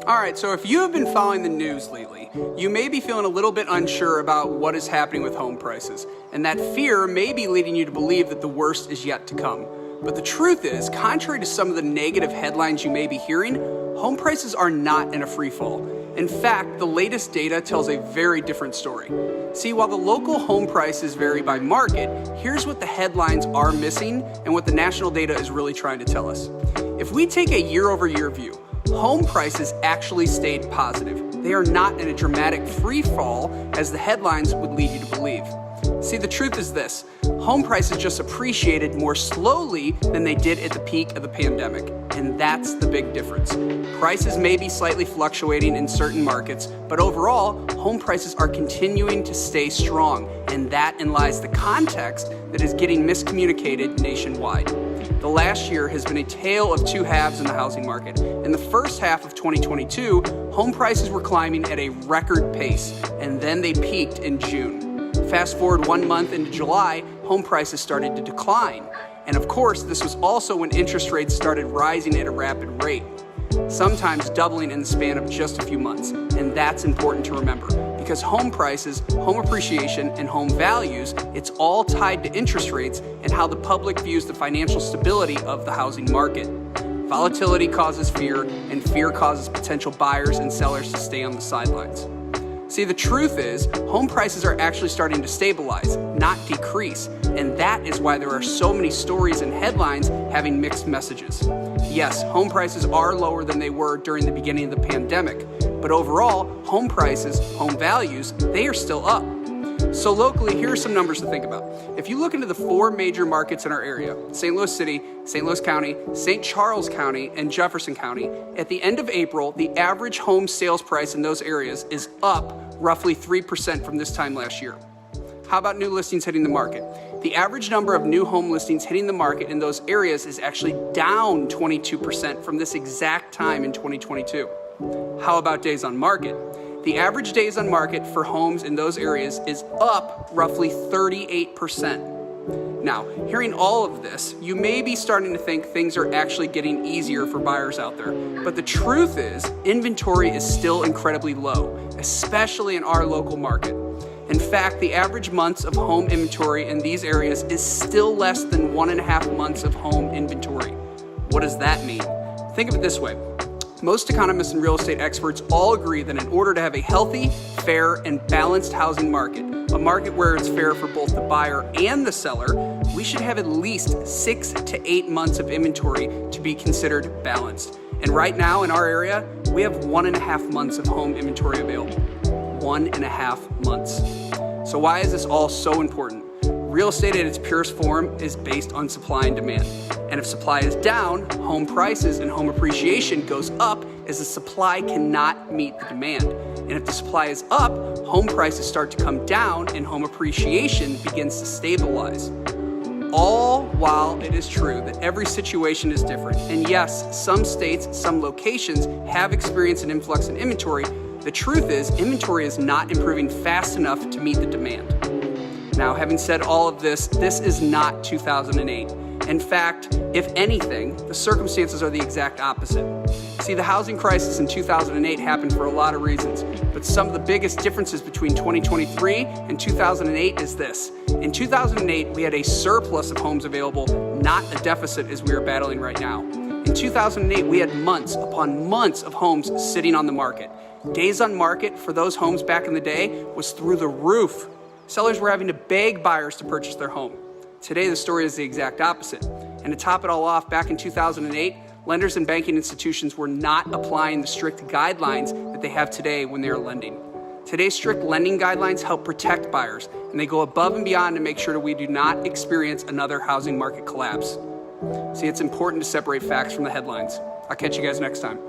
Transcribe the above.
All right, so if you have been following the news lately, you may be feeling a little bit unsure about what is happening with home prices, and that fear may be leading you to believe that the worst is yet to come. But the truth is, contrary to some of the negative headlines you may be hearing, home prices are not in a free fall. In fact, the latest data tells a very different story. See, while the local home prices vary by market, here's what the headlines are missing and what the national data is really trying to tell us. If we take a year-over-year view, home prices actually stayed positive. They are not in a dramatic free fall as the headlines would lead you to believe. See, the truth is this: home prices just appreciated more slowly than they did at the peak of the pandemic, and that's the big difference. Prices may be slightly fluctuating in certain markets, but overall, home prices are continuing to stay strong, and that lies the context that is getting miscommunicated nationwide. The last year has been a tale of two halves in the housing market. In the first half of 2022, home prices were climbing at a record pace, and then they peaked in June. Fast forward 1 month into July, home prices started to decline. And of course, this was also when interest rates started rising at a rapid rate, sometimes doubling in the span of just a few months. And that's important to remember, because home prices, home appreciation, and home values, it's all tied to interest rates and how the public views the financial stability of the housing market. Volatility causes fear, and fear causes potential buyers and sellers to stay on the sidelines. See, the truth is, home prices are actually starting to stabilize, not decrease, and that is why there are so many stories and headlines having mixed messages. Yes, home prices are lower than they were during the beginning of the pandemic, but overall, home prices, home values, they are still up. So locally, here are some numbers to think about. If you look into the 4 major markets in our area, St. Louis City, St. Louis County, St. Charles County, and Jefferson County, at the end of April, the average home sales price in those areas is up roughly 3% from this time last year. How about new listings hitting the market? The average number of new home listings hitting the market in those areas is actually down 22% from this exact time in 2022. How about days on market? The average days on market for homes in those areas is up roughly 38%. Now, hearing all of this, you may be starting to think things are actually getting easier for buyers out there. But the truth is, inventory is still incredibly low, especially in our local market. In fact, the average months of home inventory in these areas is still less than 1.5 months of home inventory. What does that mean? Think of it this way. Most economists and real estate experts all agree that in order to have a healthy, fair, and balanced housing market, a market where it's fair for both the buyer and the seller, we should have at least 6 to 8 months of inventory to be considered balanced. And right now in our area, we have 1.5 months of home inventory available. 1.5 months. So why is this all so important? Real estate at its purest form is based on supply and demand. And if supply is down, home prices and home appreciation goes up as the supply cannot meet the demand. And if the supply is up, home prices start to come down and home appreciation begins to stabilize. All while it is true that every situation is different. And yes, some states, some locations have experienced an influx in inventory. The truth is, inventory is not improving fast enough to meet the demand. Now, having said all of this, this is not 2008. In fact, if anything, the circumstances are the exact opposite. See, the housing crisis in 2008 happened for a lot of reasons, but some of the biggest differences between 2023 and 2008 is this. In 2008, we had a surplus of homes available, not a deficit as we are battling right now. In 2008, we had months upon months of homes sitting on the market. Days on market for those homes back in the day was through the roof. Sellers were having to beg buyers to purchase their home. Today, the story is the exact opposite. And to top it all off, back in 2008, lenders and banking institutions were not applying the strict guidelines that they have today when they are lending. Today's strict lending guidelines help protect buyers, and they go above and beyond to make sure that we do not experience another housing market collapse. See, it's important to separate facts from the headlines. I'll catch you guys next time.